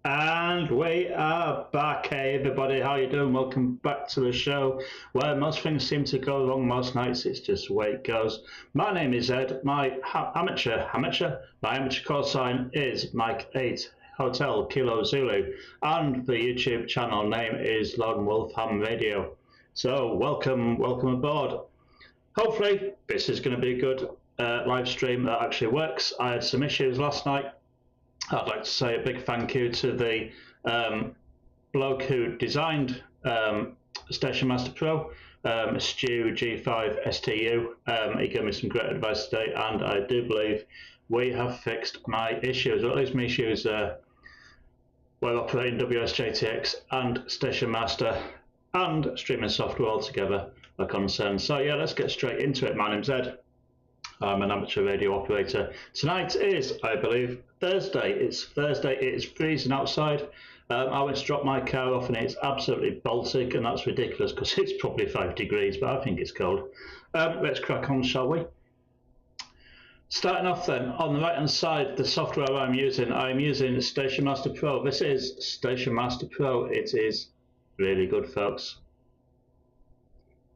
And we are back. Hey everybody, how you doing? Welcome back to the show where most things seem to go wrong most nights. It's just the way it goes. My name is Ed. My amateur call sign is Mike 8 Hotel Kilo Zulu, and the YouTube channel name is Lone Wolf Ham Radio. So welcome aboard. Hopefully this is going to be a good live stream that actually works. I had some issues last night. I'd like to say a big thank you to the bloke who designed Station Master Pro, Stu G5STU. He gave me some great advice today, and I do believe we have fixed my issues, or at least my issues while operating WSJT-X and Station Master and streaming software altogether are concerned. So yeah, let's get straight into it. My name's Ed. I'm an amateur radio operator. Tonight is, I believe, Thursday. It's Thursday. It is freezing outside. I went to drop my car off and it's absolutely Baltic, and that's ridiculous because it's probably 5 degrees, but I think it's cold. Let's crack on, shall we? Starting off then, on the right hand side, the software I'm using Station Master Pro. This is Station Master Pro. It is really good, folks.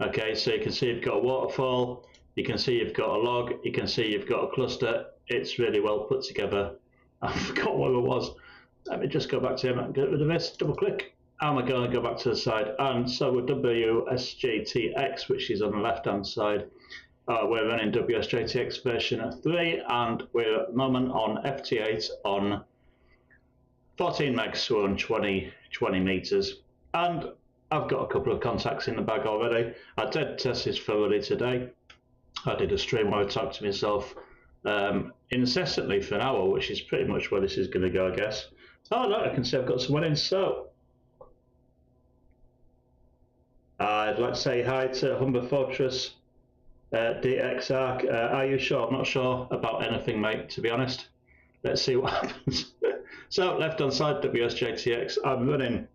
Okay, so you can see you've got a waterfall. You can see you've got a log, you can see you've got a cluster. It's really well put together. I forgot what it was. Let me just go back to him and get rid of this, double click. And we're going to go back to the side. And so with WSJT-X, which is on the left hand side, we're running WSJT-X version 3, and we're at the moment on FT8 on 14 megs, so on 20 meters. And I've got a couple of contacts in the bag already. I did test this thoroughly today. I did a stream where I talked to myself incessantly for an hour, which is pretty much where this is going to go, I guess. Oh, look, I can see I've got someone in. So, I'd like to say hi to Humber Fortress DXR. Are you sure? I'm not sure about anything, mate, to be honest. Let's see what happens. So, left hand side, WSJT-X. I'm running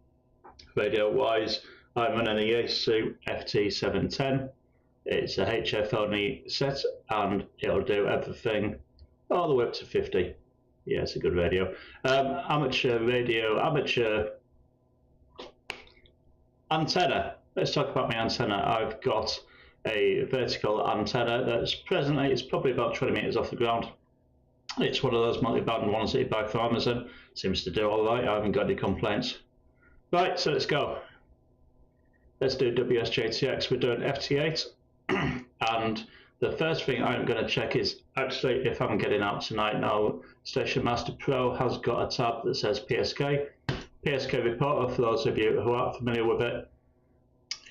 radio-wise. I'm running a Yaesu FT-710. It's a HF only set, and it'll do everything all the way up to 50. Yeah, it's a good radio. Amateur antenna. Let's talk about my antenna. I've got a vertical antenna that's presently, it's probably about 20 meters off the ground. It's one of those multi-band ones that you buy from Amazon. Seems to do all right. I haven't got any complaints. Right, so let's go. Let's do WSJT-X. We're doing FT8. And the first thing I'm going to check is actually if I'm getting out tonight. Now, Station Master Pro has got a tab that says PSK. PSK Reporter, for those of you who aren't familiar with it,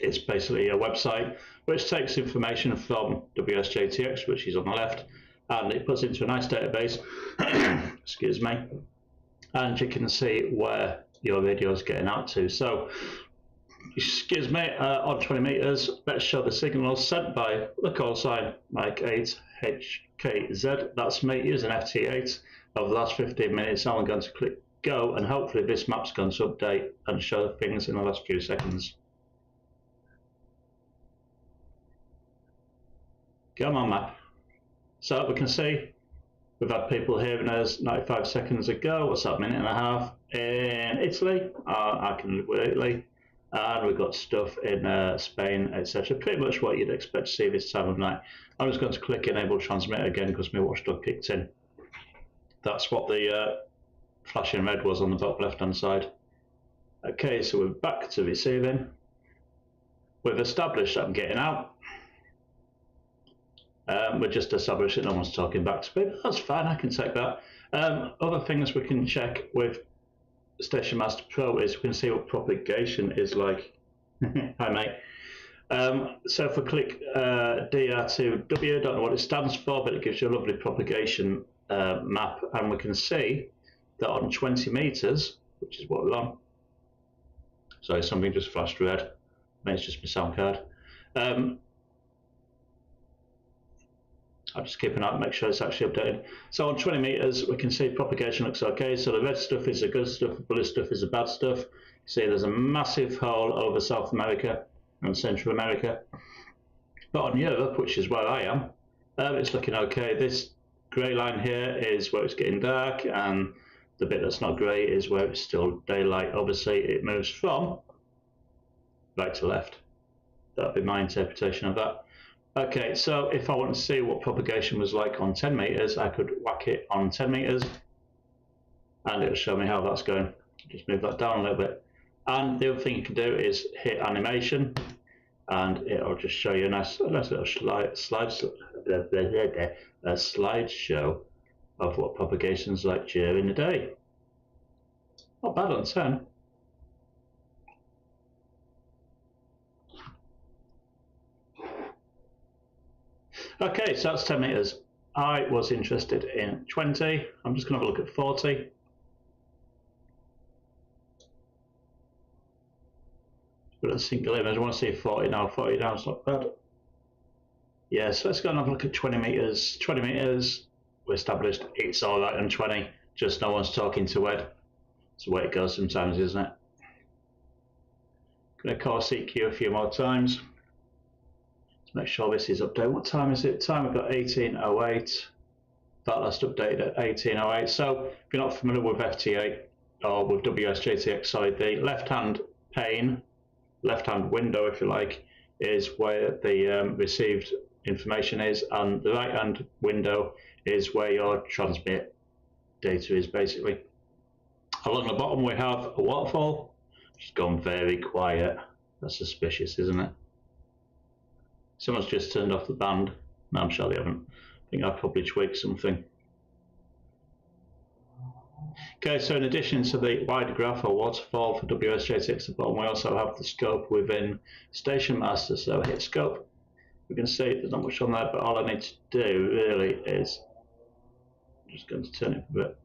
it's basically a website which takes information from WSJT-X, which is on the left, and it puts it into a nice database, excuse me, and you can see where your radio is getting out to. So, excuse me, on 20 meters, let's show the signals sent by the call sign Mike 8HKZ. That's me using FT8 over the last 15 minutes. Now I'm going to click go, and hopefully this map's going to update and show things in the last few seconds. Come on, map. So we can see we've had people hearing us 95 seconds ago. What's that, minute and a half in Italy? I can live with Italy. And we've got stuff in Spain, etc. Pretty much what you'd expect to see this time of night. I'm just going to click enable transmit again because my watchdog kicked in. That's what the flashing red was on the top left hand side. Okay, so we're back to receiving. We've established that I'm getting out. We're just establishing no one's talking back to me. That's fine, I can take that. Other things we can check with Station Master Pro is we can see what propagation is like. Hi, mate. So if we click DR2W, don't know what it stands for, but it gives you a lovely propagation map, and we can see that on 20 meters, which is what we're on. Sorry, something just flashed red. Maybe it's just my sound card. I'll just keep an eye to make sure it's actually updated. So on 20 meters, we can see propagation looks okay. So the red stuff is the good stuff, the blue stuff is the bad stuff. You see there's a massive hole over South America and Central America. But on Europe, which is where I am, it's looking okay. This grey line here is where it's getting dark, and The bit that's not grey is where it's still daylight. Obviously, it moves from right to left. That'd be my interpretation of that. Okay, so if I want to see what propagation was like on 10 meters, I could whack it on 10 meters, and it'll show me how that's going. Just move that down a little bit. And the other thing you can do is hit animation, and it'll just show you a nice little slideshow of what propagation's like during the day. Not bad on 10. Okay, so that's 10 meters. I was interested in 20. I'm just going to have a look at 40. But a single image. I want to see 40 now. 40 now is not bad. Yeah, so let's go and have a look at 20 meters. 20 meters, we established it's all right on 20. Just no one's talking to Ed. It's the way it goes sometimes, isn't it? Going to call CQ a few more times. Let's make sure this is updated. What time is it? Time we've got 18:08. That last updated at 18:08. So if you're not familiar with FT8 or with WSJT-X, sorry, the left-hand pane, left-hand window, if you like, is where the received information is, and the right-hand window is where your transmit data is, basically. Along the bottom we have a waterfall. It's gone very quiet. That's suspicious, isn't it? Someone's just turned off the band. No, I'm sure they haven't. I think I've probably tweaked something. Okay, so in addition to the wide graph or waterfall for WSJT-X at the bottom, we also have the scope within Station Master. So hit scope. We can see there's not much on there, but all I need to do really is, I'm just going to turn it a bit.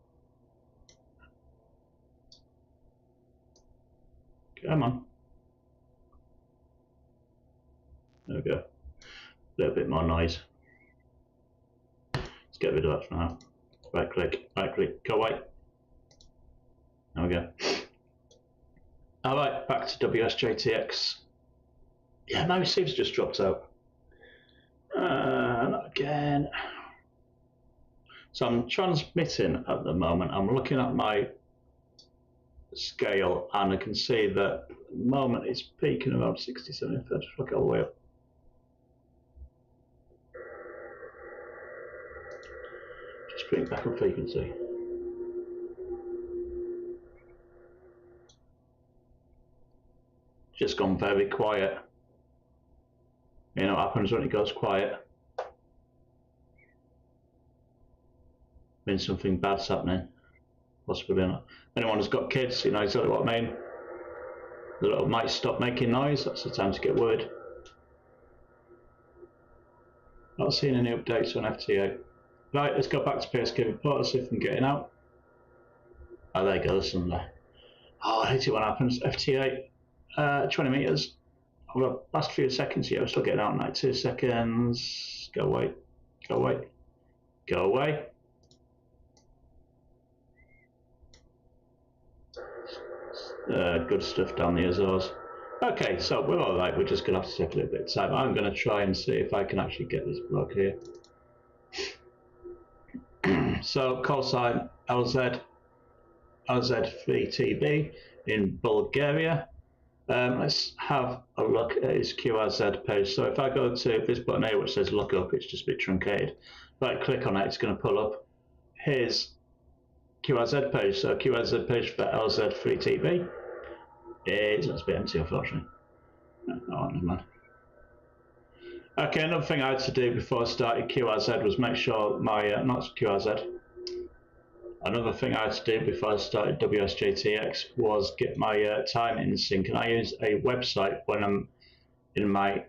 Come on. There we go. A little bit more noise. Let's get rid of that for now. Right click, go away. There we go. Alright, back to WSJT-X. Yeah, my receiver's just dropped out. Not again. So I'm transmitting at the moment. I'm looking at my scale and I can see that at the moment it's peaking around 67. If I just look all the way up. Just bring it back up frequency. Just gone very quiet. You know what happens when it goes quiet? Means something bad's happening. Possibly not. Anyone who's got kids, you know exactly what I mean. The little might stop making noise, that's the time to get worried. Not seeing any updates on FT8. Right, let's go back to PSK report, see if I'm getting out. Oh, there you go, there's some there. Oh, I hate it when happens. FT8, 20 meters. Well, last few seconds here, I'm still getting out in like 2 seconds. Go away, go away, go away. Good stuff down the Azores. Okay, so we're all right. We're just going to have to take a little bit of time. I'm going to try and see if I can actually get this block here. So call sign LZ, LZ3TB in Bulgaria. Let's have a look at his QRZ page. So if I go to this button here which says look up, it's just a bit truncated. If I click on it, it's going to pull up his QRZ page. So QRZ page for LZ3TB is, that's a bit empty unfortunately. Oh, never mind. Okay, another thing I had to do before I started QRZ was make sure my, not QRZ, another thing I had to do before I started WSJT-X was get my time in sync, and I use a website when I'm in my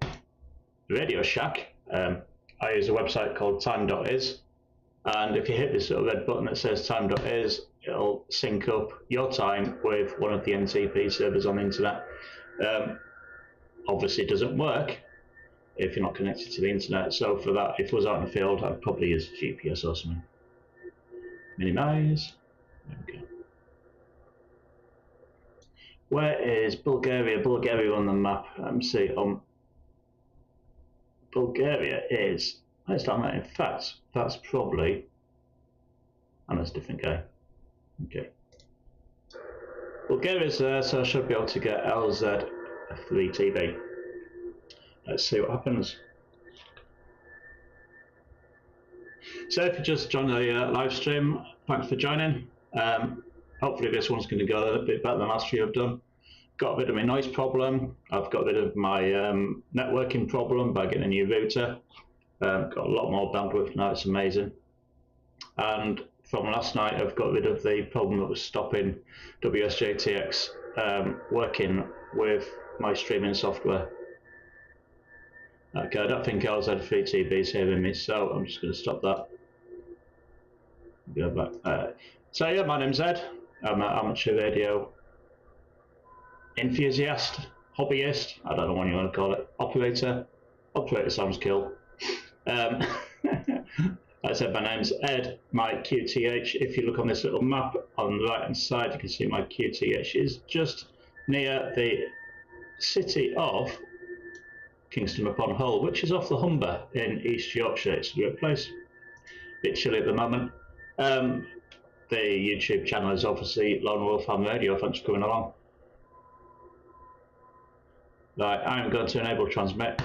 Radio Shack. I use a website called time.is, and if you hit this little red button that says time.is, it'll sync up your time with one of the NTP servers on the internet. Obviously it doesn't work if you're not connected to the internet, so for that, if I was out in the field, I'd probably use GPS or something. Minimize. There we go. Where is Bulgaria? Bulgaria on the map. Let me see. Bulgaria is. Let's start that. In fact, that's probably. And that's a different guy. Okay. Well, gear is there, so I should be able to get LZ FT-710. Let's see what happens. So if you just joined the live stream, thanks for joining. Hopefully this one's going to go a little bit better than last few I've done. Got a bit of my noise problem. I've got a bit of my networking problem by getting a new router. Got a lot more bandwidth now, it's amazing. And from last night, I've got rid of the problem that was stopping WSJT-X working with my streaming software. Okay, I don't think LZ FT-710 is hearing me, so I'm just going to stop that. Go back. So yeah, my name's Ed. I'm an amateur radio enthusiast, hobbyist, I don't know what you want to call it, operator. Operator sounds cool. Like I said, my name's Ed, my QTH. If you look on this little map on the right hand side, you can see my QTH is just near the city of Kingston upon Hull, which is off the Humber in East Yorkshire. It's a great place. A bit chilly at the moment. The YouTube channel is obviously Lone Wolf Ham Radio. Thanks for coming along. Right, I'm going to enable transmit.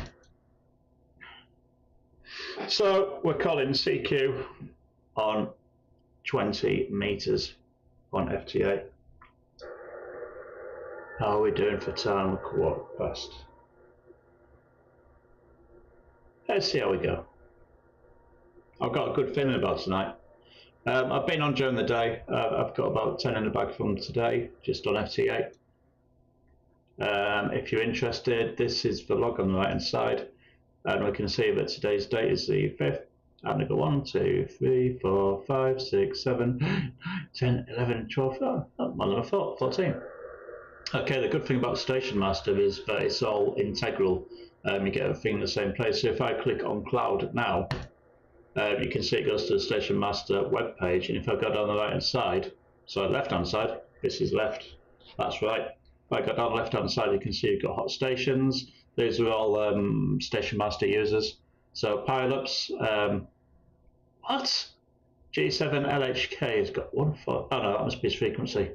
So we're calling CQ on 20 meters on FT8. How are we doing for time? We're quarter past. Let's see how we go. I've got a good feeling about tonight. I've been on during the day. I've got about 10 in the bag from today, just on FT8. If you're interested, this is the log on the right hand side, and we can see that today's date is the 5th. I'm going to go 1, 2, 3, 4, 5, 6, 7, 9, 10, 11, 12, more than I thought, 14. Okay, the good thing about Station Master is that it's all integral. You get everything in the same place. So if I click on Cloud now, you can see it goes to the Station Master web page, and if I go down the right hand side, so left hand side, this is left, that's right. If I go down the left hand side, you can see you've got hot stations. These are all Station Master users. So pilots, what? G7LHK has got 1 4. Oh no, that must be his frequency.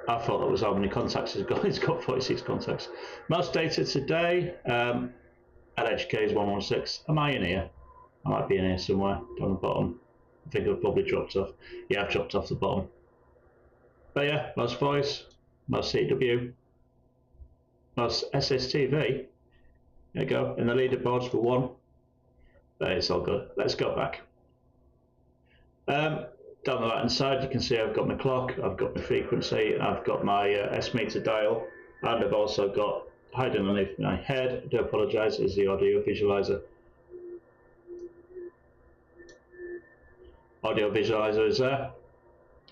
I thought that was how many contacts he's got. He's got 46 contacts. Most data today, LHK is 116. Am I in here? I might be in here somewhere down the bottom. I think I've probably dropped off. Yeah, I've dropped off the bottom. But yeah, most voice, most CW, most SSTV. There you go. In the leaderboards for 1. But it's all good. Let's go back. Down the right hand side, you can see I've got my clock, I've got my frequency, I've got my S-meter dial, and I've also got, hiding underneath my head, I do apologise, is the audio visualizer. Audio visualizer is there.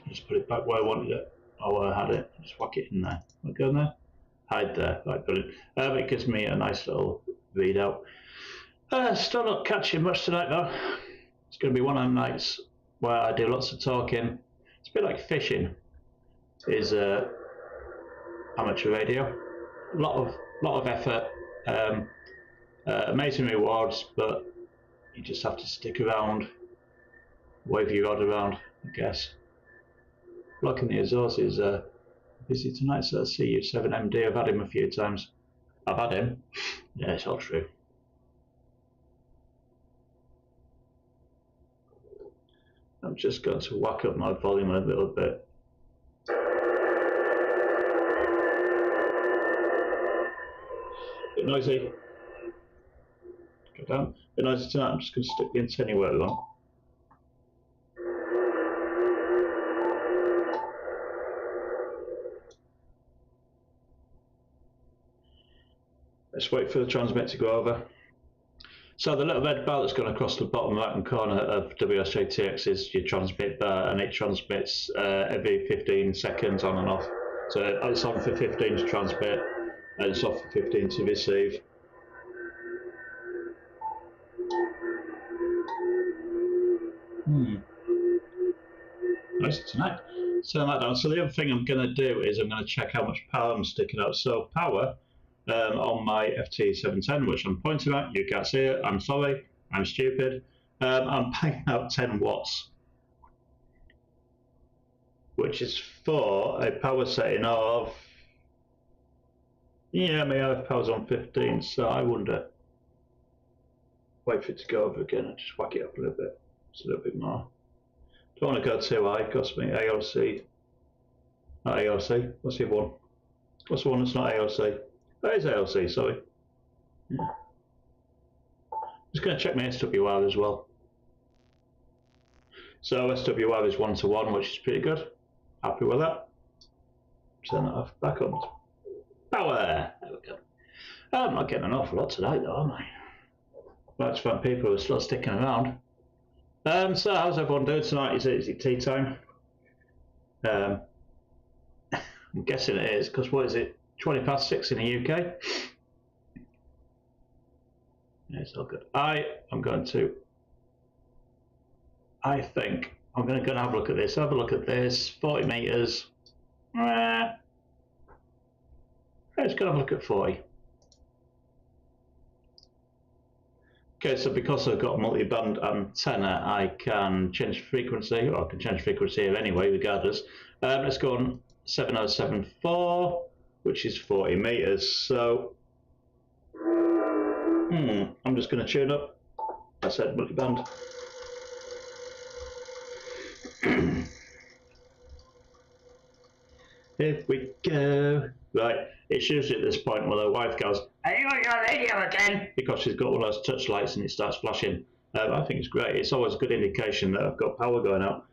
Just put it back where I wanted it, or where I had it. Just whack it in there. I'll go in there. Hide there. Right, brilliant. It gives me a nice little readout. Still not catching much tonight though. It's going to be one of them nights where I do lots of talking. It's a bit like fishing. Is amateur radio. A lot of effort. Amazing rewards, but you just have to stick around. Wave your rod around, I guess. Blocking the Azores is busy tonight, so let's see Yaesu FT-710. I've had him a few times. I've had him. Yeah, it's all true. I'm just going to whack up my volume a little bit. Bit noisy. Go down. Bit noisy tonight. I'm just going to stick the antenna where I want. Let's wait for the transmit to go over. So the little red bar that's gone across the bottom right hand corner of WSJT-X is your transmit bar, and it transmits every 15 seconds on and off. So it's on for 15 to transmit, and it's off for 15 to receive. Nice tonight. Turn that down. So the other thing I'm going to do is I'm going to check how much power I'm sticking out. So power on my FT-710, which I'm pointing at, you can't see it. I'm sorry. I'm stupid. I'm paying out 10 watts. which is for a power setting of, yeah, my RF power's on 15, so I wonder, wait for it to go over again and just whack it up a little bit, just a little bit more. Don't want to go too high, got something AOC, not AOC, what's the other one? What's the one that's not AOC? That is AOC, sorry. Yeah. Just going to check my SWR as well. So SWR is 1:1, which is pretty good. Happy with that. Turn that off, back on. Power! There we go. I'm not getting an awful lot tonight though, am I? That's fun, people are still sticking around. So how's everyone doing tonight? Is it tea time? I'm guessing it is, because what is it? 20 past 6 in the UK? Yeah, it's all good. I think I'm going to have a look at this. Have a look at this. 40 meters. Let's go have a look at 40. Okay, so because I've got a multi-band antenna, I can change frequency, or I can change frequency here anyway, regardless. Let's go on 7074, which is 40 meters. So, I'm just going to tune up. I said multi-band. Here we go. Right, it's usually at this point where the wife goes, "Are you on your radio again?" Because she's got one of those touch lights and it starts flashing. I think it's great. It's always a good indication that I've got power going out.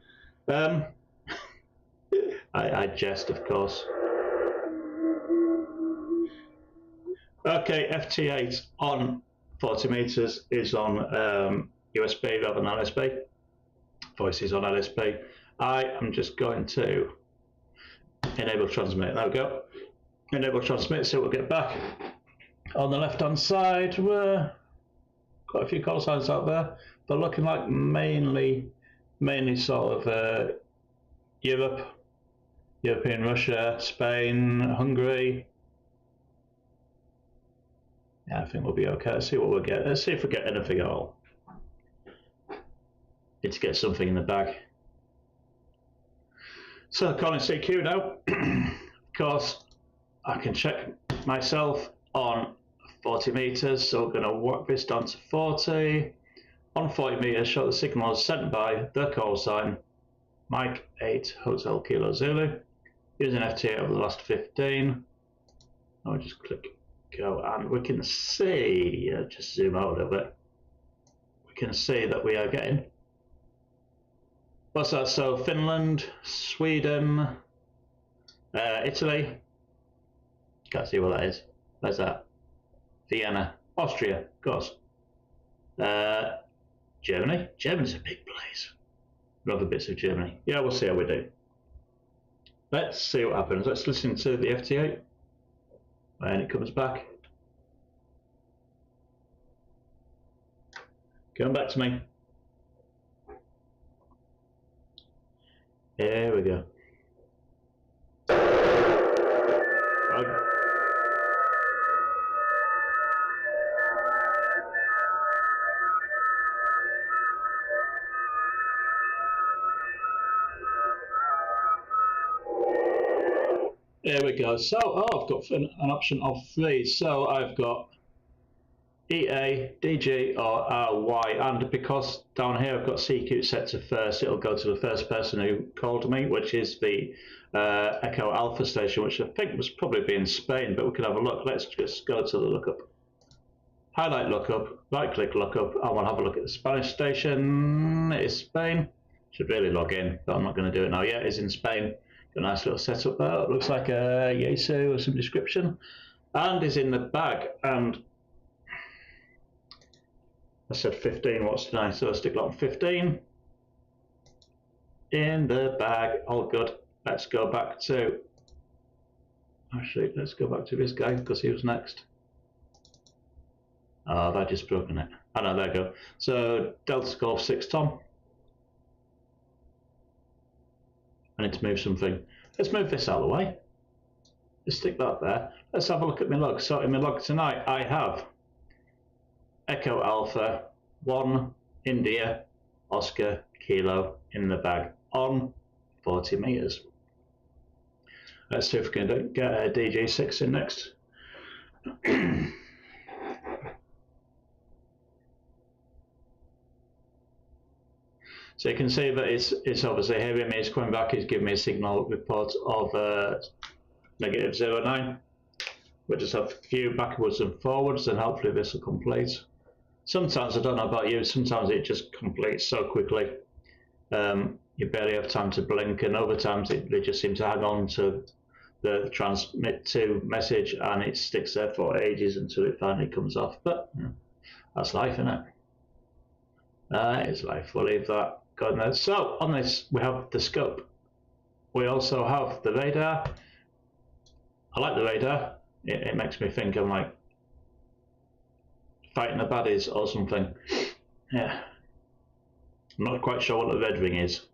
I jest, of course. Okay, FT8 on 40 meters is on USB rather than LSB. Voice is on LSB. I am just going to enable transmit. There we go. Enable transmit, so we'll get back. On the left hand side, quite a few call signs out there, but looking like mainly sort of Europe, European Russia, Spain, Hungary. Yeah, I think we'll be okay. Let's see what we'll get. Let's see if we get anything at all. Need to get something in the bag. So calling CQ now. Of course, I can check myself on 40 meters. So we're going to walk this down to 40. On 40 meters, show the signal is sent by the call sign Mike 8 Hotel Kilo Zulu. Using FT8 over the last 15. I'll just click go, and we can see, just zoom out a little bit. We can see that we are getting, what's that? So Finland, Sweden, Italy. Can't see what that is. Where's that? Vienna, Austria, of course. Germany. Germany's a big place. Other bits of Germany. Yeah, we'll see how we do. Let's see what happens. Let's listen to the FT8 when it comes back. Going back to me. Here we go. There we go. So, I've got an option of 3. So I've got EA, DG, or RY, and because down here I've got CQ set to first, it'll go to the first person who called me, which is the Echo Alpha station, which I think must probably be in Spain, but we can have a look. Let's just go to the lookup. Highlight lookup, right click lookup. I want to have a look at the Spanish station. It is Spain. Should really log in, but I'm not going to do it now yet. It's in Spain. Got a nice little setup there. It looks like a Yaesu or some description, and is in the bag. And I said 15 watts tonight, so I'll stick it on 15 in the bag. All good. Let's go back to, actually, let's go back to this guy because he was next. Oh, I've just broken it. Oh no, there we go. So Delta Golf 6 Tom. I need to move something. Let's move this out of the way. Just stick that there. Let's have a look at my log. So in my log tonight, I have Echo Alpha 1 India Oscar Kilo in the bag on 40 meters. Let's see if we can get a DG6 in next. So you can see that it's obviously hearing me, it's coming back, it's giving me a signal report of negative 0.9. We'll just have a few backwards and forwards, and hopefully this will complete. Sometimes, I don't know about you, sometimes it just completes so quickly. You barely have time to blink, and other times they just seem to hang on to the transmit to message, and it sticks there for ages until it finally comes off. But that's life, isn't it? It's life. We'll leave that going there. So on this, we have the scope. We also have the radar. I like the radar. It makes me think I'm like fighting the baddies or something. Yeah. I'm not quite sure what the red ring is.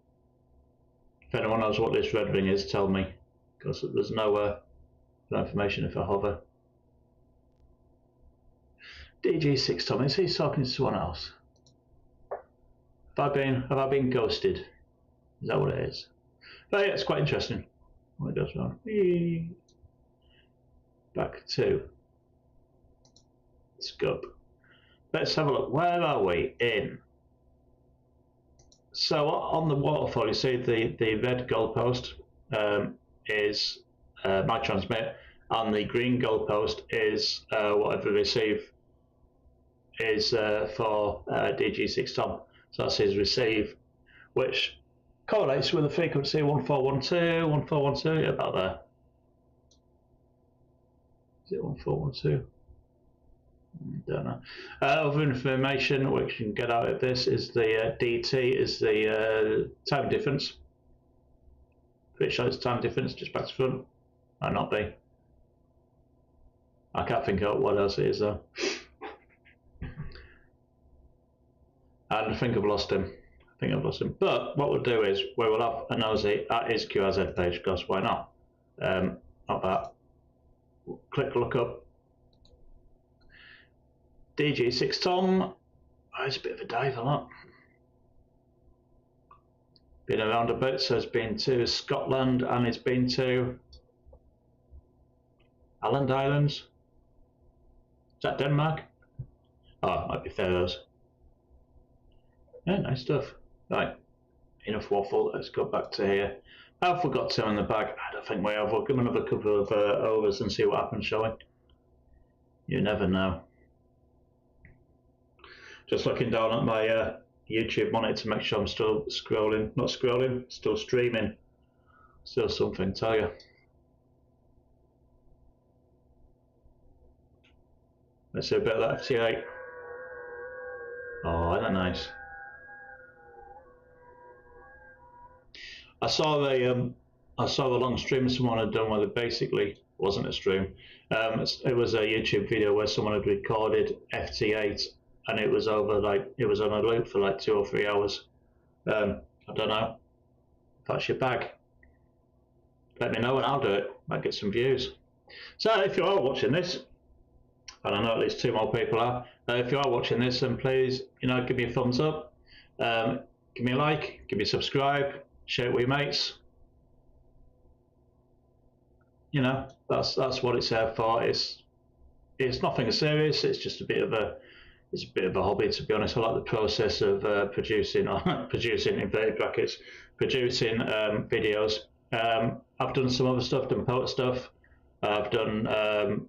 If anyone knows what this red ring is, tell me, because there's no information if I hover. DG6 Tom, is he talking to someone else? Have I been ghosted? Is that what it is? But yeah, it's quite interesting. What it does now. Back to scope. Let's have a look. Where are we in? So on the waterfall, you see the red goalpost is my transmit, and the green goalpost is whatever receive is for DG6 Tom. So that's his receive, which correlates with the frequency 1412, 1412, about there. Is it 1412? Don't know. Other information which you can get out of this is the DT is the time difference. It shows time difference just back to front. Might not be. I can't think of what else it is though. And I think I've lost him. But what we'll do is we will have a nosy at his QRZ page, because why not? Not that. Click look up. DG6 Tom. Oh, it's a bit of a dive, a lot. Been around a bit, so it's been to Scotland and it's been to Island Islands. Is that Denmark? Oh, it might be Faroes. Yeah, nice stuff. Right, enough waffle. Let's go back to here. Have we got two in the bag? I don't think we have. We'll give another couple of overs and see what happens, shall we? You never know. Just looking down at my YouTube monitor to make sure I'm still scrolling. Not scrolling, still streaming. Still something, tell you. Let's see a bit of that FT8. Oh, isn't that nice? I saw a long stream someone had done where it basically wasn't a stream. It was a YouTube video where someone had recorded FT8, and it was over it was on a loop for like 2 or 3 hours. I don't know. If that's your bag, let me know and I'll do it. Might get some views. So if you are watching this, and I know at least 2 more people are, if you are watching this, then please, give me a thumbs up, give me a like, give me a subscribe. Share it with your mates. That's what it's there for. It's nothing serious. It's just a bit of a hobby, to be honest. I like the process of producing inverted brackets, producing videos. I've done some other stuff, done poet stuff. I've done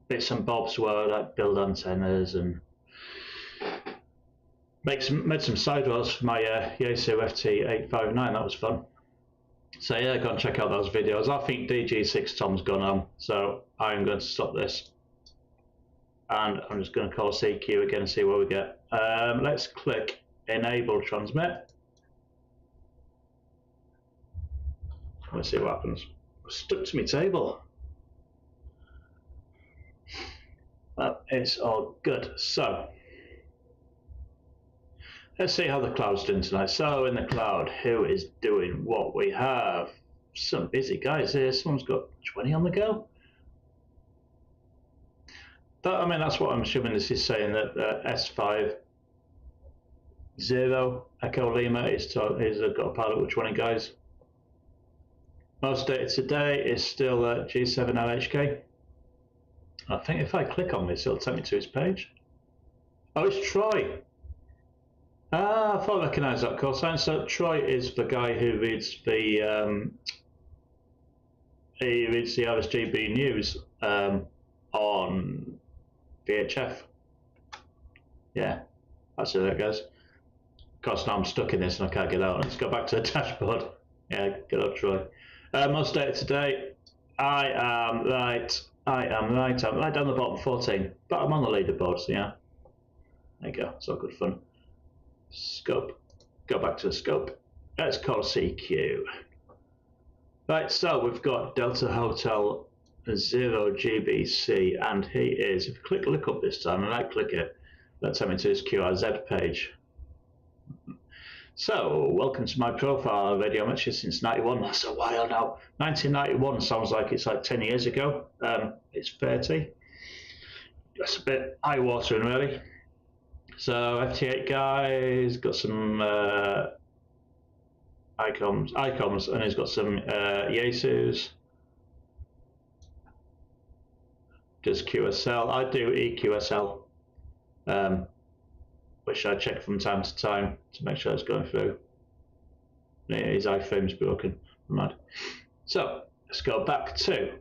bits and bobs where I build antennas and made some sidewalls for my Yaesu FT-859. That was fun. So yeah, go and check out those videos. I think DG6 Tom's gone home, so I'm going to stop this. And I'm just going to call CQ again and see what we get. Let's click Enable Transmit. Let's see what happens. I'm stuck to my table. That is all good. So let's see how the cloud's doing tonight. So in the cloud, who is doing what? We have some busy guys here. Someone's got 20 on the go. That's what I'm assuming this is saying, that S50 Echo Lima is got a pilot with 20 guys. Most data today is still G7LHK. I think if I click on this, it'll take me to his page. Oh, it's Troy. Ah, I thought I recognised that call sign. So Troy is the guy who reads the RSGB news on VHF. Yeah, that's how that goes. Of course, now I'm stuck in this and I can't get out. Let's go back to the dashboard. Yeah, good old Troy. Most data today, I am right down the bottom, 14, but I'm on the leaderboard, so yeah. There you go, it's all good fun. Scope, go back to the scope. Let's call CQ. Right, so we've got Delta Hotel 0GBC, and he is, if you look up this time and right click it, that'll take me to his QRZ page. So, welcome to my profile, radio amateur since 91. That's a while now. 1991 sounds like it's like 10 years ago. It's 30. That's a bit eye-watering, really. So, FT8 guy's got some icons, and he's got some Yaesus. Does QSL. I do EQSL. Which I check from time to time to make sure it's going through. His iframe's broken. Mad. So let's go back to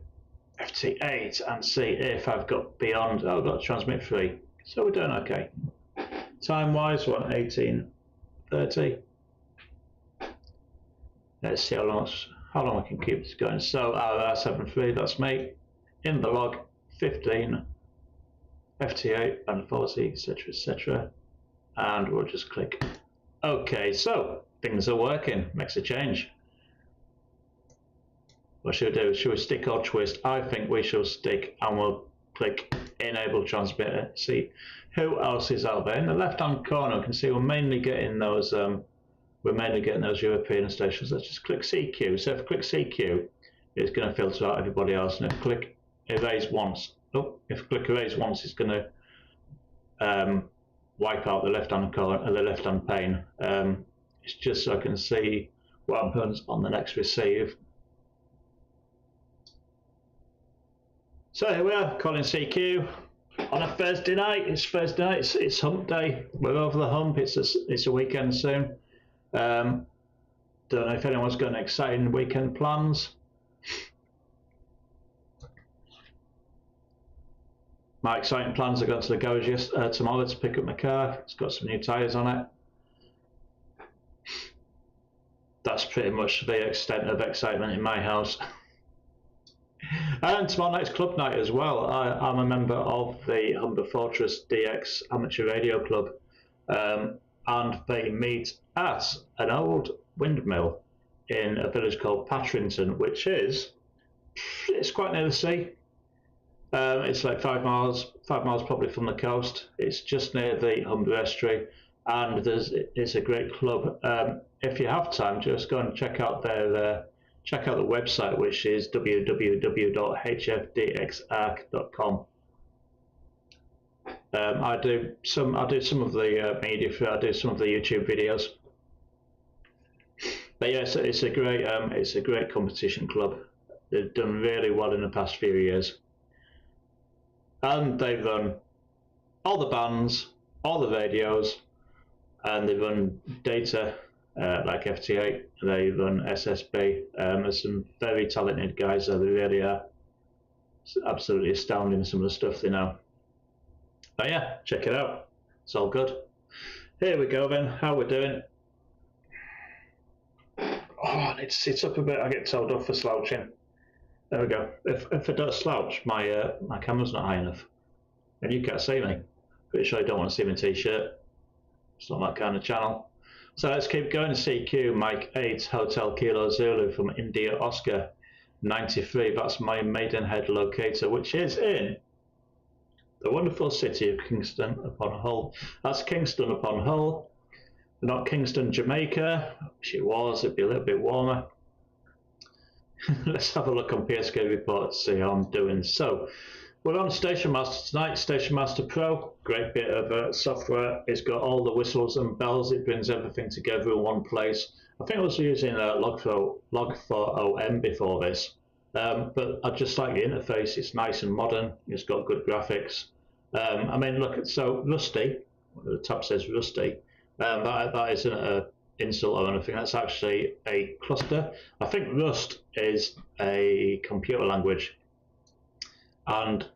FT8 and see if I've got beyond. Oh, I've got transmit free. So we're doing okay. Time wise, we're 18:30. Let's see how long I can keep this going. So RR73, that's me. In the log, 15, FT8 and 40, etc., etc. And we'll just click OK. So things are working. Makes a change. What should we do? Should we stick or twist? I think we shall stick, and we'll click Enable Transmitter. See who else is out there. In the left-hand corner, you can see we're mainly getting those. European stations. Let's just click CQ. So if I click CQ, it's going to filter out everybody else. And if I click Erase once, if I click Erase once, it's going to wipe out the left-hand corner, the left-hand pane. It's just so I can see what happens on the next receive. So here we are, calling CQ on a Thursday night. It's Thursday night. It's hump day. We're over the hump. It's a weekend soon. Don't know if anyone's got any exciting weekend plans. My exciting plans are going to the garage tomorrow to pick up my car. It's got some new tyres on it. That's pretty much the extent of excitement in my house. And tomorrow night's club night as well. I'm a member of the Humber Fortress DX Amateur Radio Club, and they meet at an old windmill in a village called Patrington, which it's quite near the sea. It's like 5 miles probably from the coast. It's just near the Humber Estuary, and it's a great club. If you have time, just go and check out the website, which is www.hfdxarc.com. I do some of the media. I do some of the YouTube videos. But yeah, it's a great competition club. They've done really well in the past few years. And they've run all the bands, all the radios, and they've run data like FT8, they run SSB. There's some very talented guys there, they really are. It's absolutely astounding, some of the stuff they know. But yeah, check it out. It's all good. Here we go then, how we're doing. Oh, it's up a bit, I get told off for slouching. There we go. If I don't slouch, my camera's not high enough. And you can't see me. Pretty sure you don't want to see my t-shirt. It's not that kind of channel. So let's keep going. CQ, Mike 8, Hotel Kilo Zulu from India Oscar 93. That's my Maidenhead locator, which is in the wonderful city of Kingston upon Hull. That's Kingston upon Hull. Not Kingston, Jamaica, which it was. It'd be a little bit warmer. Let's have a look on PSK report to see how I'm doing. So We're on Station Master tonight, Station Master Pro, great bit of software. It's got all the whistles and bells, it brings everything together in one place. I think I was using Log4OM before this, but I just like the interface, it's nice and modern, it's got good graphics. I mean, look, so Rusty, the top says Rusty, that isn't an insult or anything, that's actually a cluster. I think Rust is a computer language. And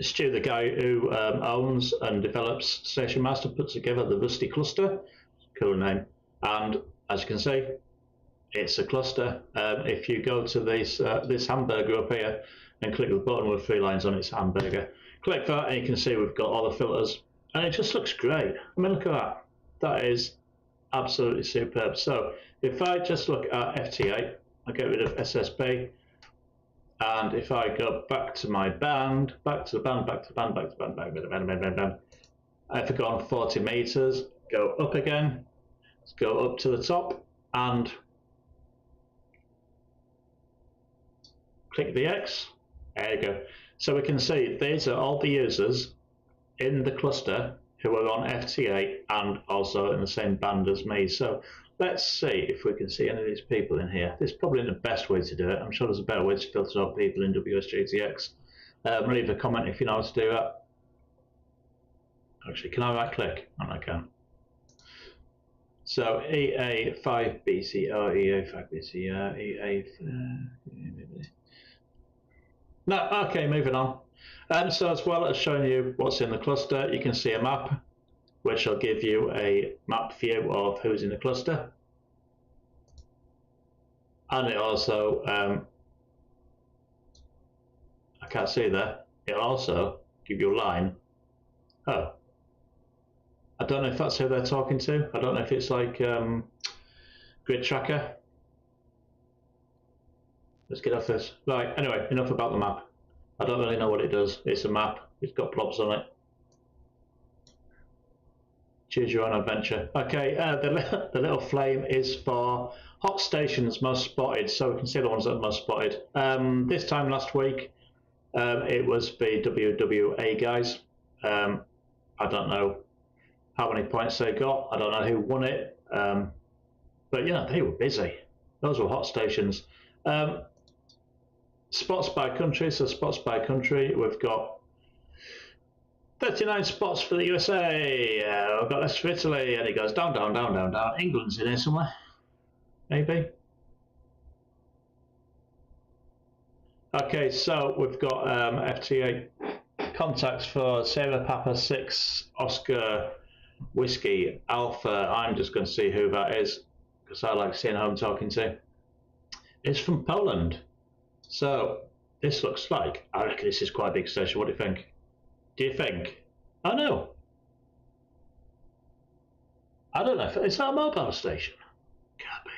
Stu, the guy who owns and develops Station Master, put together the Rusty cluster. Cool name. And as you can see, it's a cluster. If you go to this hamburger up here and click the button with 3 lines on its hamburger, click that and you can see we've got all the filters. And it just looks great. I mean, look at that. That is absolutely superb. So if I just look at FT8, I get rid of SSB. And if I go back to my band, back to the band, if I go on 40 meters, go up again, let's go up to the top and click the X. There you go. So we can see these are all the users in the cluster who are on FT8 and also in the same band as me. So let's see if we can see any of these people in here. This is probably the best way to do it. I'm sure there's a better way to filter out people in WSJT-X. Leave a comment if you know how to do that. Actually, can I right click? I can. So EA5BCR, EA5BCR, EA. No, okay, moving on. So as well as showing you what's in the cluster, you can see a map, which will give you a map view of who's in the cluster. And it also, I can't see there, it'll also give you a line. Oh, I don't know if that's who they're talking to. I don't know if it's like grid tracker. Let's get off this. Right, anyway, enough about the map. I don't really know what it does. It's a map, it's got props on it. Choose your own adventure. Okay, the little flame is for hot stations most spotted, so we can see the ones that are most spotted. This time last week, it was the WWA guys. I don't know how many points they got. I don't know who won it, but you know, they were busy. Those were hot stations. Spots by country. So spots by country, we've got 39 spots for the USA. We've got less for Italy, and it goes down, down, down, down, down. England's in here somewhere, maybe. Okay, so we've got FT8 contacts for Sierra Papa 6 Oscar Whiskey Alpha. I'm just going to see who that is because I like seeing who I'm talking to. It's from Poland. So this looks like, I reckon this is quite a big station. What do you think? Do you think? Oh no. I don't know. Is that a mobile station? Can't be.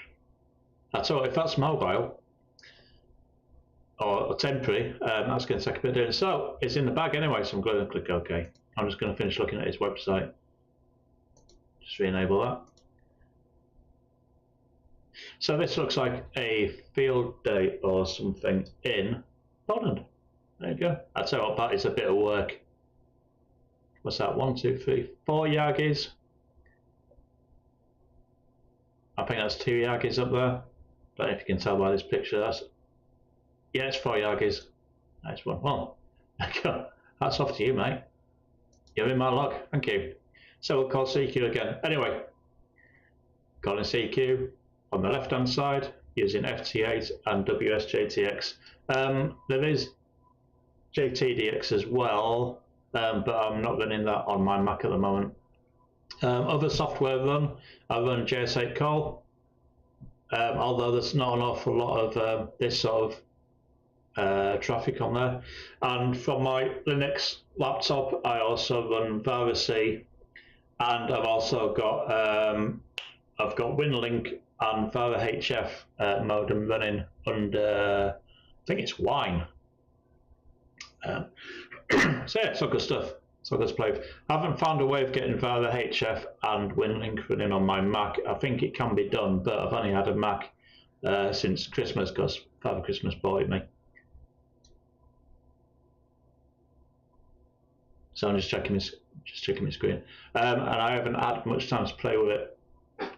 That's all. If that's mobile or temporary, that's going to take a bit of doing. So it's in the bag anyway, so I'm going to click OK. I'm just going to finish looking at his website. Just re-enable that. So this looks like a field day or something in Poland. There you go. I tell you what, that is a bit of work. What's that? 1, 2, 3, 4 Yagis. I think that's 2 Yagis up there. Don't know if you can tell by this picture. Yeah, it's 4 Yagis. Nice one. Well, that's off to you, mate. You're in my log. Thank you. So we'll call CQ again. Anyway, calling CQ on the left-hand side using FT8 and WSJT-X. There is JTDX as well, but I'm not running that on my Mac at the moment. Other software I run JS8 Call, although there's not an awful lot of this sort of traffic on there. And from my Linux laptop, I also run VaraC, and I've also got WinLink and VaraHF modem running under, I think it's Wine. So yeah, it's all good stuff. It's all good to play with. I haven't found a way of getting VaraHF and WinLink running on my Mac. I think it can be done, but I've only had a Mac since Christmas because Father Christmas bought it me. So I'm just checking my screen, and I haven't had much time to play with it.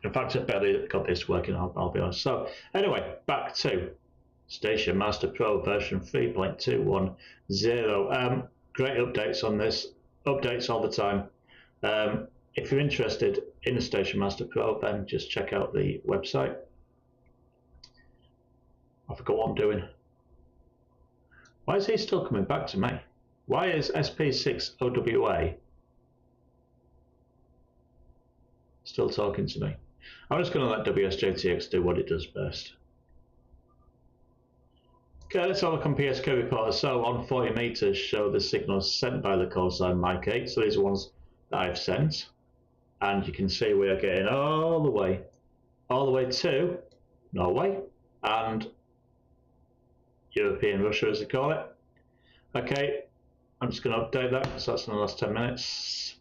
In fact, I barely got this working. I'll be honest. So anyway, back to Station Master Pro version 3.210. Great updates on this. Updates all the time. If you're interested in the Station Master Pro, then just check out the website. I forgot what I'm doing. Why is he still coming back to me? Why is SP6OWA still talking to me? I'm just going to let WSJT-X do what it does best. Okay, let's have a look on PSK reporter. So on 40 meters, show the signals sent by the call sign Mike 8. So these are ones that I've sent. And you can see we are getting all the way to Norway and European Russia, as they call it. Okay, I'm just going to update that because that's in the last 10 minutes.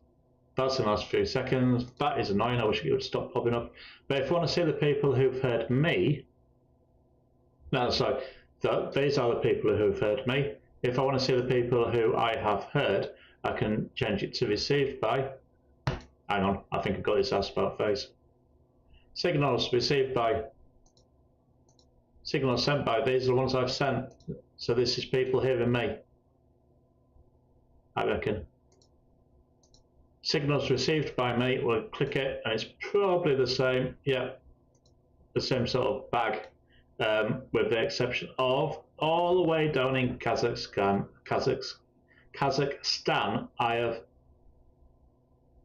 That's in the last few seconds. That is annoying. I wish it would stop popping up. But if you want to see the people who've heard me, no, sorry, these are the people who've heard me. If I want to see the people who I have heard, I can change it to received by. Hang on, I think I've got this asked about face. Signals received by. Signals sent by. These are the ones I've sent. So this is people hearing me, I reckon. Signals received by me, we'll click it, and it's probably the same, yeah, the same sort of bag, with the exception of all the way down in Kazakhstan, I have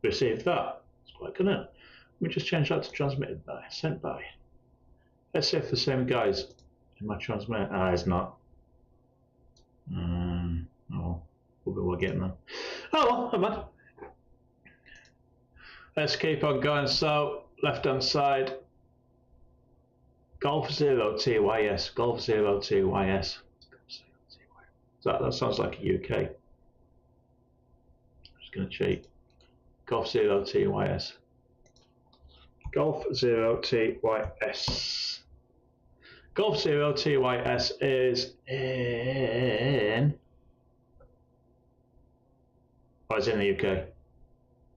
received that. It's quite good, isn't it? Let me just change that to transmitted by, sent by. Let's see if the same guy's in my transmit. Ah, it's not. Oh, we're getting them. Oh, well, not bad. Let's keep on going. So, left hand side, Golf 0 TYS, Golf 0 TYS. That sounds like a UK. I'm just going to cheat. Golf 0 TYS. Golf 0 TYS. Golf 0 TYS is in. Oh, it's in the UK.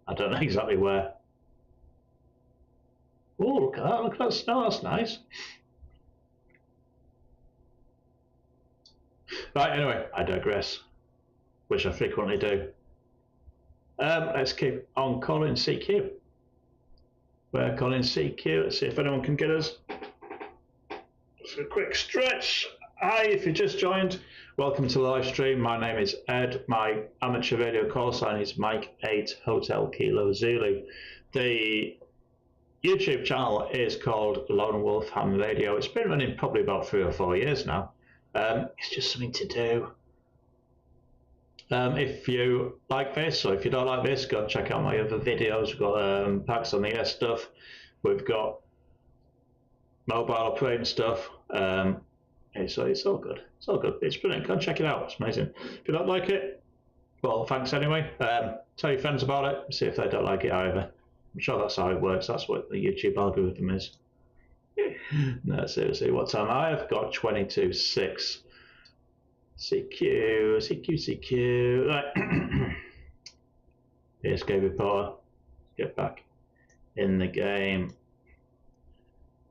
I don't know exactly where. Oh, look at that! Look at that snow. That's nice. Right. Anyway, I digress, which I frequently do. Let's keep on calling CQ. We're calling CQ. Let's see if anyone can get us. Just a quick stretch. Hi, if you just joined, welcome to the live stream. My name is Ed. My amateur radio call sign is Mike 8 Hotel Kilo Zulu. The YouTube channel is called Lone Wolf Ham Radio. It's been running probably about 3 or 4 years now. It's just something to do. If you like this, or if you don't like this, go and check out my other videos. We've got packs on the air stuff. We've got mobile operating stuff. It's all good. It's all good. It's brilliant. Go and check it out. It's amazing. If you don't like it, well, thanks anyway. Tell your friends about it. See if they don't like it either. I'm sure that's how it works. That's what the YouTube algorithm is. No, seriously, what time? I've got 22:06. CQ. Right. PSK reporter. Get back in the game.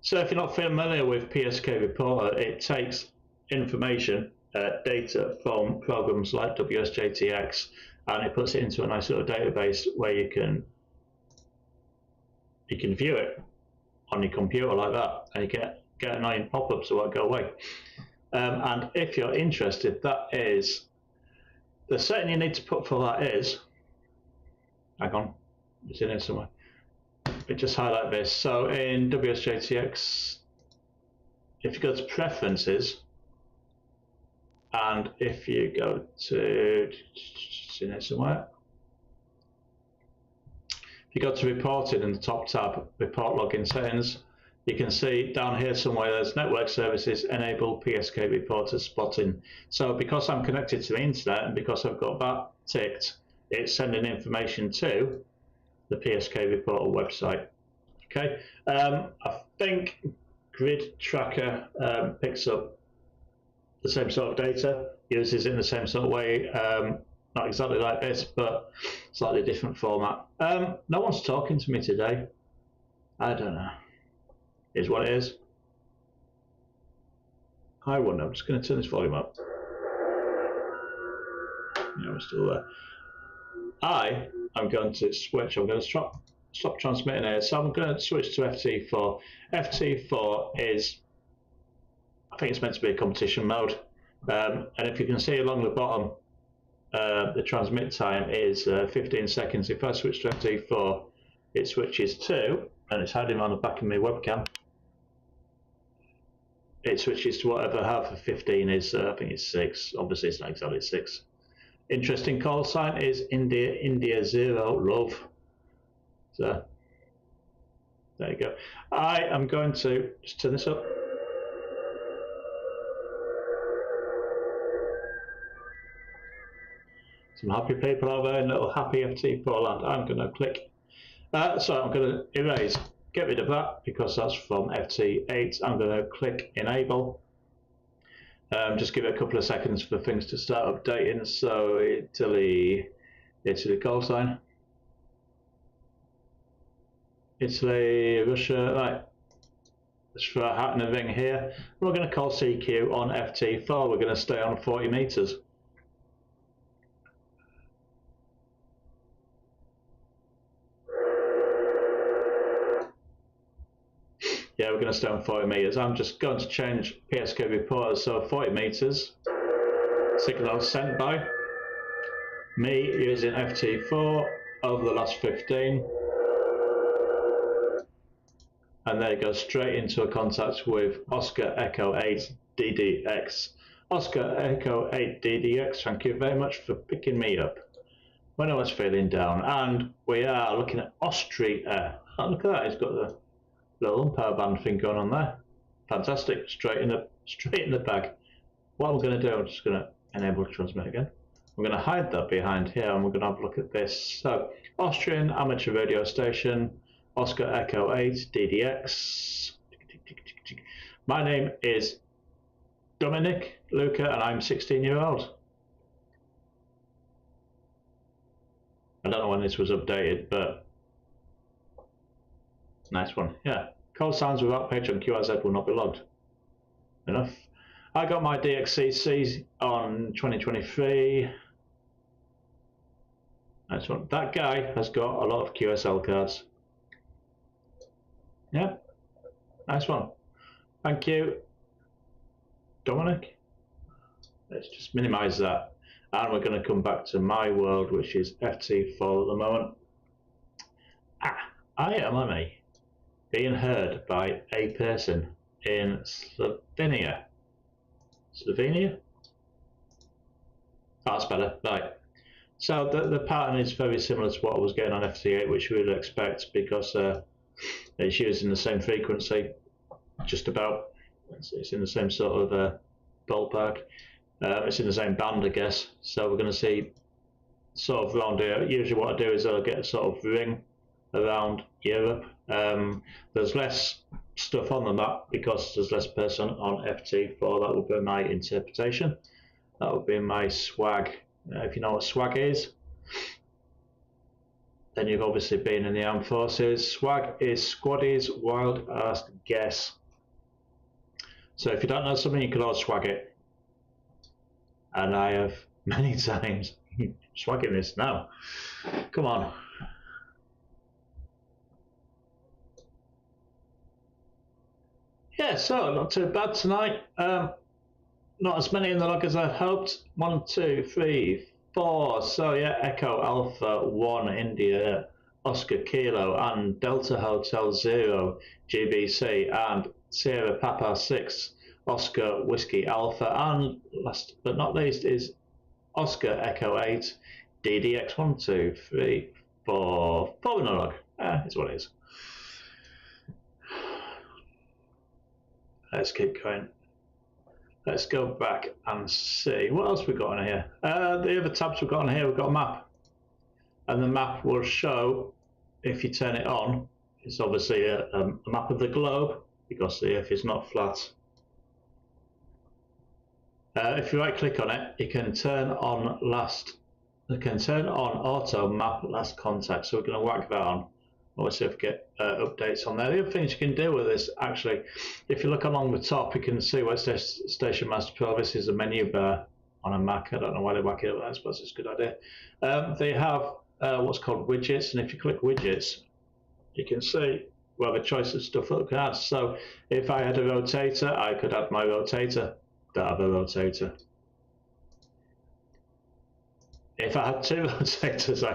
So if you're not familiar with PSK reporter, it takes information, data from programs like WSJT-X, and it puts it into a nice little database where you can view it on your computer like that, and you get annoying pop-ups that won't go away. And if you're interested, that is the setting you need to put for that is. Hang on, it's in here somewhere. It just highlight this. So in WSJT-X, if you go to Preferences, and if you go to, it's in here somewhere. If you go to Reporting in the top tab, Report Login Settings, you can see down here somewhere there's Network Services, Enable PSK Reporter Spotting. So because I'm connected to the internet and because I've got that ticked, it's sending information to the PSK Reporter website. Okay, I think Grid Tracker picks up the same sort of data, uses it in the same sort of way. not exactly like this, but slightly different format. No one's talking to me today. I don't know. Is what it is. I wonder. I'm just going to turn this volume up. Yeah, we're still there. I am going to switch. I'm going to stop transmitting here. So I'm going to switch to FT4. FT4 is, I think it's meant to be a competition mode. And if you can see along the bottom, the transmit time is 15 seconds. If I switch to FT4, it switches to, and it's hiding on the back of my webcam, it switches to whatever half of 15 is. I think it's 6. Obviously, it's not exactly 6. Interesting call sign is India 0 love. So there you go. I am going to just turn this up. Some happy people out there in little happy FT4 land. I'm going to click. So I'm going to erase, get rid of that because that's from FT8. I'm going to click enable. Just give it a couple of seconds for things to start updating. So Italy call sign. Italy, Russia, right. Let's throw a hat in a ring here. We're going to call CQ on FT4. We're going to stay on 40 meters. Yeah, we're going to stay on 40 meters. I'm just going to change PSK reporters. So 40 meters. Signal sent by me using FT4 over the last 15. And there it goes straight into a contact with Oscar Echo 8 DDX. Oscar Echo 8 DDX, thank you very much for picking me up when I was feeling down. And we are looking at Austria. Oh, look at that, it's got the little umpire band thing going on there. Fantastic, straight in the bag. What I'm going to do, I'm just going to enable transmit again. I'm going to hide that behind here and we're going to have a look at this. So, Austrian amateur radio station, Oscar Echo 8 DDX. My name is Dominic Luca and I'm 16-year-old. I don't know when this was updated, but nice one. Yeah. Call signs without page on QRZ will not be logged. Enough. I got my DXCC on 2023. Nice one. That guy has got a lot of QSL cards. Yeah. Nice one. Thank you, Dominic. Let's just minimize that. And we're going to come back to my world, which is FT4 at the moment. I am being heard by a person in Slovenia. Slovenia? Oh, that's better. Right. So the pattern is very similar to what I was getting on FT8, which we would expect because it's using the same frequency, just about. It's in the same sort of ballpark. It's in the same band, I guess. So we're going to see sort of around here. Usually what I do is I'll get a sort of ring around Europe. There's less stuff on the map because there's less person on FT4. That would be my interpretation. That would be my swag. If you know what swag is, then you've obviously been in the armed forces. Swag is squaddies wild ass guess. So if you don't know something, you can all swag it. And I have many times. Swagging this now. Come on. Yeah, so not too bad tonight. Not as many in the log as I hoped. 1, 2, 3, 4. So yeah, Echo Alpha 1 India, Oscar Kilo, and Delta Hotel 0 GBC, and Sierra Papa 6 Oscar Whiskey Alpha, and last but not least is Oscar Echo 8 DDX 1, 2, 3, 4. 4 in the log. It's what it is. Let's keep going. Let's go back and see what else we've got on here. The other tabs we've got on here, we've got a map. And the map will show, if you turn it on, it's obviously a map of the globe, because the Earth is not flat. If you right click on it, you can turn on last I can turn on auto map last contact, so we're going to whack that on. We'll see if we get updates on there. The other things you can do with this, actually, if you look along the top, you can see where it says Station Master Pro. This is a menu bar on a Mac. I don't know why they whack it up. I suppose it's a good idea. They have what's called widgets, and if you click widgets, you can see well the choice of stuff that we can add. So if I had a rotator, I could add my rotator. That have a rotator. If I had two rotators, I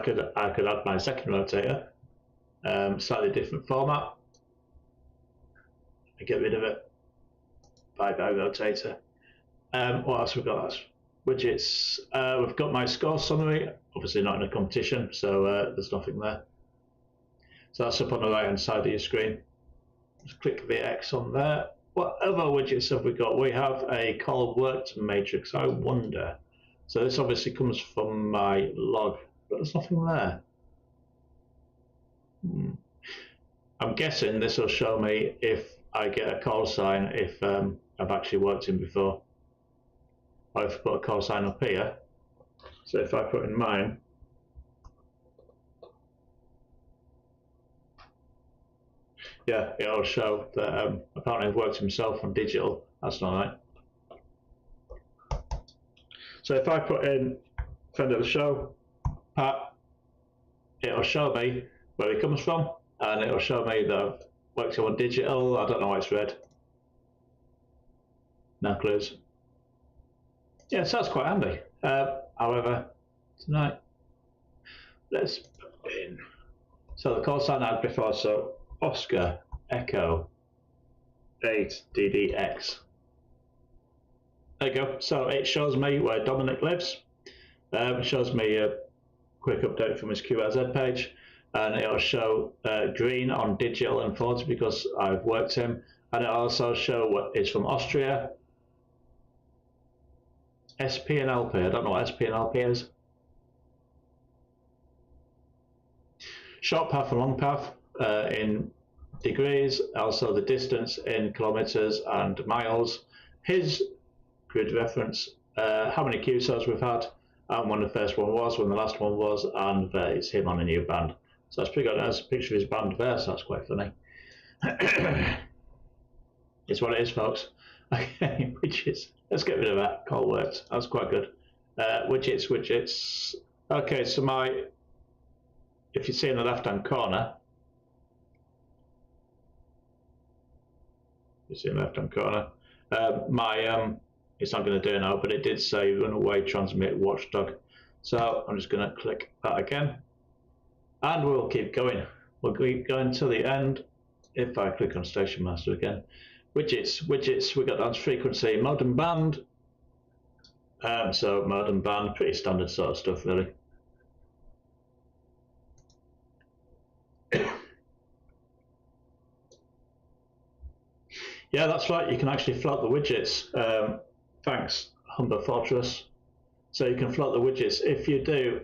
could add my second rotator. Slightly different format. I get rid of it. By rotator. What else we've got? That's widgets. We've got my score summary. Obviously not in a competition, so there's nothing there. So that's up on the right hand side of your screen. Just click the X on there. What other widgets have we got? We have a call worked matrix. I wonder. So this obviously comes from my log, but there's nothing there. I'm guessing this will show me if I get a call sign if I've actually worked in before. Or if I put a call sign up here. So if I put in mine, yeah, it'll show that apparently I've worked himself on digital. That's not right. So if I put in friend of the show, Pat, it'll show me where he comes from, and it'll show me that I've worked on digital. I don't know why it's red. No clues. Yeah, so that's quite handy. However, tonight, let's put in. So the call sign I had before, so Oscar Echo 8DDX. There you go. So it shows me where Dominic lives. It shows me a quick update from his QRZ page, and it'll show green on digital and phones because I've worked him, and it'll also show what is from Austria. SP and LP. I don't know what SP and LP is. Short path and long path in degrees, also the distance in kilometers and miles. His grid reference, how many QSOs we've had, and when the first one was, when the last one was, and it's him on a new band. So that's pretty good. There's a picture of his band there, so that's quite funny. It's what it is, folks. Okay, widgets. Let's get rid of that. Call worked. That's quite good. Widgets. Okay, so if you see in the left-hand corner, it's not going to do it now, but it did say runaway transmit watchdog. So I'm just going to click that again, and we'll keep going. We'll keep going till the end. If I click on Station Master again, widgets. We got dance frequency, mode and band. So mode and band, pretty standard sort of stuff, really. Yeah, that's right. You can actually float the widgets. Thanks, Humber Fortress. So you can float the widgets if you do.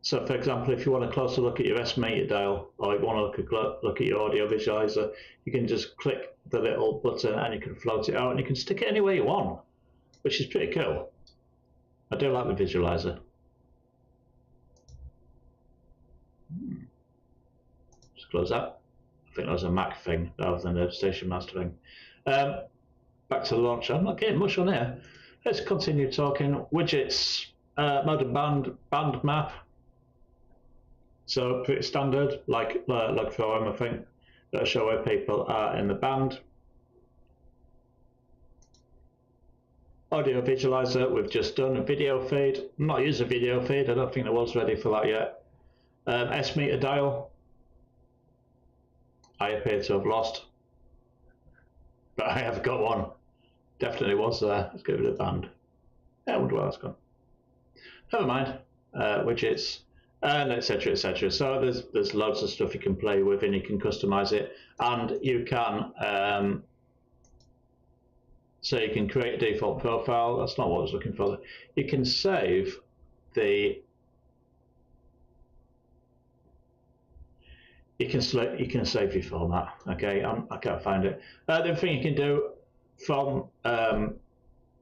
So, for example, if you want a closer look at your S meter dial, or you want to look at your audio visualizer, you can just click the little button and you can float it out, and you can stick it anywhere you want, which is pretty cool. I do like the visualizer. Just close that. I think that was a Mac thing rather than a Station Master thing. Back to the launcher. I'm not getting much on here. Let's continue talking. Widgets, mode and band map. So pretty standard, like for I think. That'll show where people are in the band. Audio visualizer, we've just done a video feed. I'm not using a video feed. I don't think the world's ready for that yet. S meter dial. I appear to have lost, but I have got one. Definitely was there. Let's get rid of the band. Yeah, I wonder where that's gone. Never mind. Widgets and etc. etc. So there's loads of stuff you can play with, and you can customize it, and you can so you can create a default profile. That's not what I was looking for. You can save the. You can save your format. Okay, I can't find it. The other thing you can do from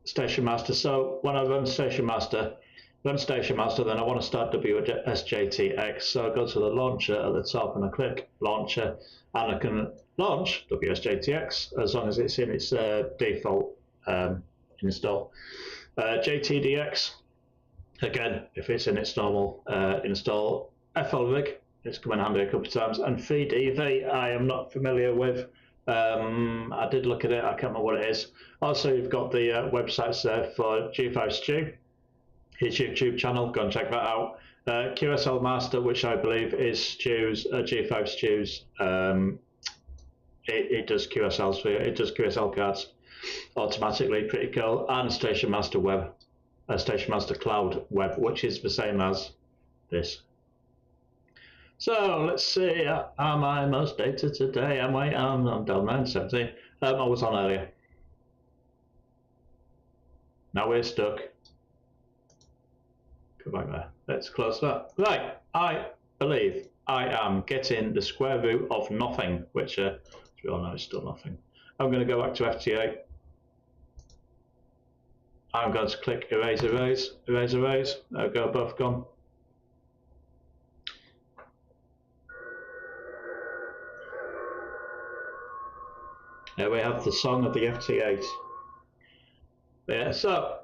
Station Master. So when I run Station Master, Run Station Master, then I want to start WSJT-X, so I go to the launcher at the top and I click launcher, and I can launch WSJT-X as long as it's in its default install. JTDX, again, if it's in its normal install. FLRig, it's come in handy a couple of times, and FeedEV I am not familiar with. I did look at it, I can't remember what it is. Also, you've got the websites there for G5Stew, his YouTube channel, go and check that out. QSL Master, which I believe is Stew's, G5 Stew's, it does QSLs for you, it does QSL cards automatically, pretty cool. And Station Master Web, Station Master Cloud Web, which is the same as this. So let's see, am I most data today? Am I? I'm down 970. I was on earlier. Now we're stuck. Go back there. Let's close that. Right, I believe I am getting the square root of nothing, which as we all know is still nothing. I'm going to go back to FT8. I'm going to click erase, erase, erase, erase. There we go, both gone. There we have the song of the FT8. Yeah, so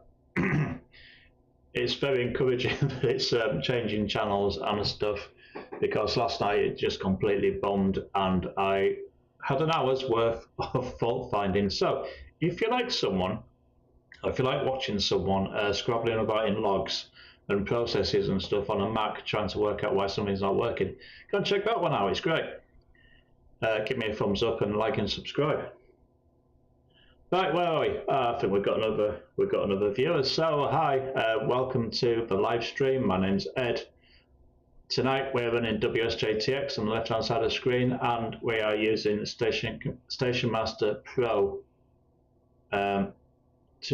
it's very encouraging that it's changing channels and stuff, because last night it just completely bombed and I had an hour's worth of fault finding. So if you like someone, or if you like watching someone scrabbling about in logs and processes and stuff on a Mac trying to work out why something's not working, go and check that one out, it's great. Give me a thumbs up and like and subscribe. Right, where are we? I think we've got another viewer. So hi, welcome to the live stream. My name's Ed. Tonight we're running WSJT-X on the left hand side of the screen, and we are using Station Master Pro to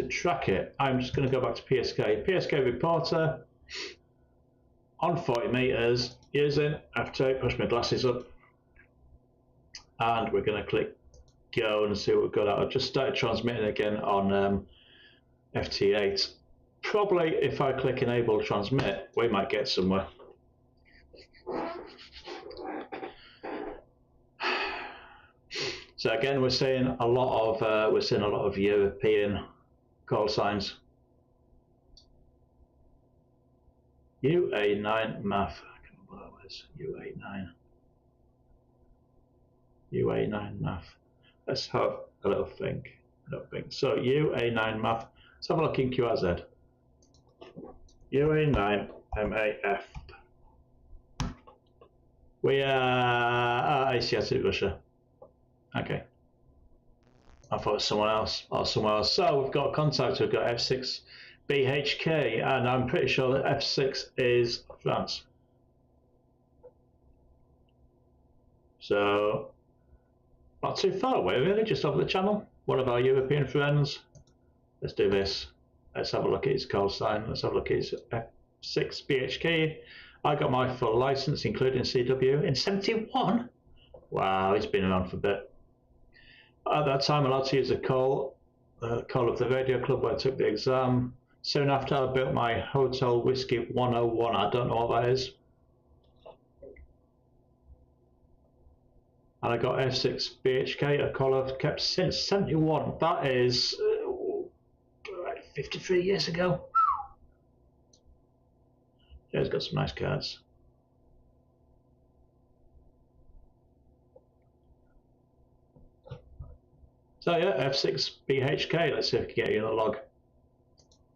track it. I'm just going to go back to PSK. PSK reporter on 40 meters using FT8. Push my glasses up, and we're going to click go and see what we've got out. I've just started transmitting again on FT8. Probably if I click enable transmit, we might get somewhere. So again, we're seeing a lot of European call signs. UA9 math. I can't remember what that was. UA9. UA9 math. Let's have a little think. So UA9 math. Let's have a look in QRZ. UA9 MAF. We are Asiatic Russia. Okay. I thought it was someone else or somewhere else. So we've got a contact. We've got F6BHK, and I'm pretty sure that F6 is France. So not too far away, really, just over the channel. One of our European friends. Let's do this. Let's have a look at his call sign. Let's have a look at his F6BHK. I got my full license, including CW, in 71. Wow, he's been around for a bit. At that time, I allowed to use a call of the radio club where I took the exam. Soon after, I built my Hotel Whiskey 101. I don't know what that is. And I got F6BHK, a call I've kept since 71. That is 53 years ago. Yeah, he's got some nice cards. So yeah, F6BHK, let's see if we can get you in the log.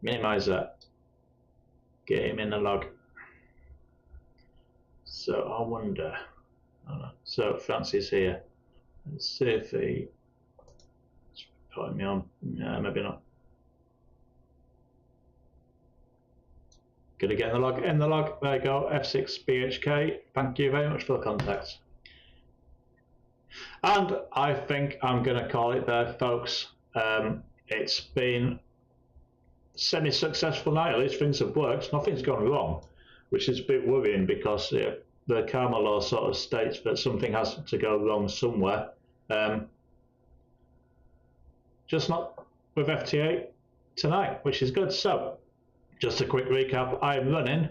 Minimize that. Get him in the log. So I wonder. Oh no. So Francis here. Let's see if he's putting me on. Yeah, maybe not. Gonna get in the log. In the log. There you go. F6BHK. Thank you very much for the contact. And I think I'm going to call it there, folks. It's been semi-successful night. At least things have worked. Nothing's gone wrong, which is a bit worrying because the karma law sort of states that something has to go wrong somewhere. Just not with FT8 tonight, which is good. So just a quick recap. I'm running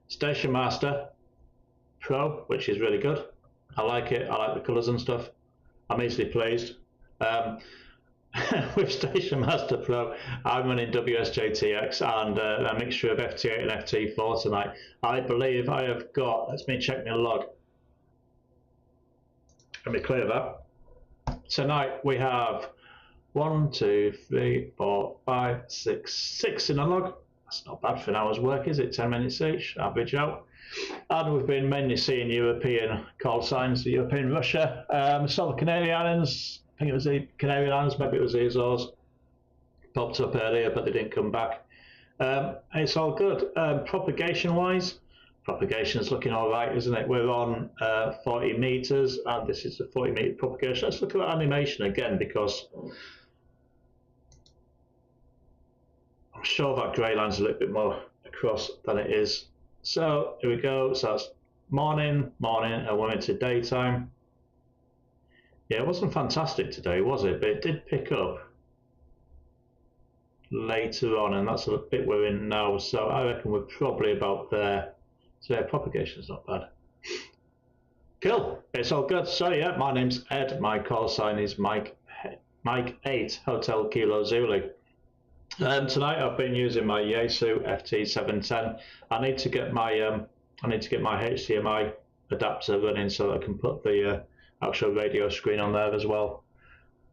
Station Master Pro, which is really good. I like it. I like the colours and stuff. I'm easily pleased. With Station Master Pro, I'm running WSJT-X and a mixture of FT8 and FT4 tonight. I believe I have got, let me check my log. Let me clear that. Tonight we have 1, 2, 3, 4, 5, 6 in a log. That's not bad for an hour's work, is it? 10 minutes each, average out. And we've been mainly seeing European call signs, the European Russia. Saw the Canary Islands. I think it was the Canary Islands, maybe it was the Azores. Popped up earlier, but they didn't come back. It's all good. Propagation-wise, propagation's looking all right, isn't it? We're on 40 meters, and this is a 40-meter propagation. Let's look at that animation again, because I'm sure that grey line's a little bit more across than it is. So here we go. So that's morning, and we're into daytime. Yeah, it wasn't fantastic today, was it? But it did pick up later on, and that's the bit we're in now. So I reckon we're probably about there. So yeah, propagation's not bad. Cool, it's all good. So yeah, my name's Ed. My call sign is Mike 8 Hotel Kilo Zulu. Tonight I've been using my Yaesu FT-710. I need to get my HDMI adapter running so that I can put the actual radio screen on there as well.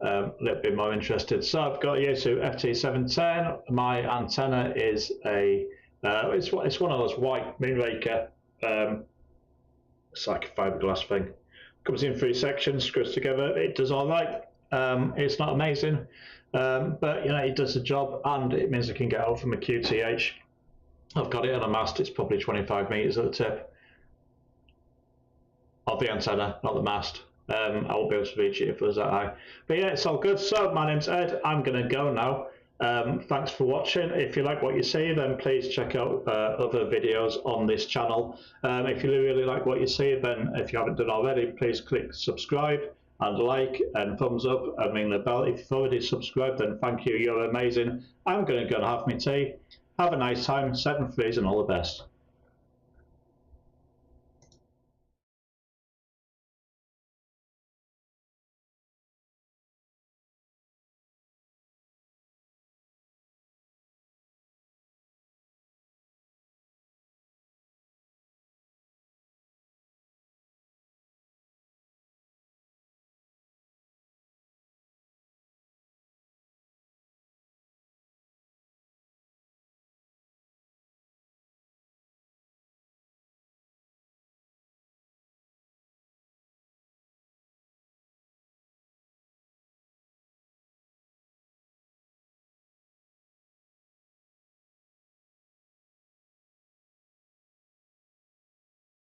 A little bit more interested. So I've got Yaesu FT-710. My antenna is a it's one of those white Moonraker. It's like a fiberglass thing. Comes in 3 sections, screws together. It does all right. It's not amazing, but you know it does the job, and it means I can get out from a QTH. I've got it on a mast. It's probably 25 meters at the tip of the antenna, not the mast. I won't be able to reach it if it was that high. But yeah, it's all good. So my name's Ed. I'm going to go now. Thanks for watching. If you like what you see, then please check out other videos on this channel. If you really like what you see, then if you haven't done already, please click subscribe and like and thumbs up and ring the bell. If you've already subscribed, then thank you. You're amazing. I'm going to go and have my tea. Have a nice time. 7 threes and all the best.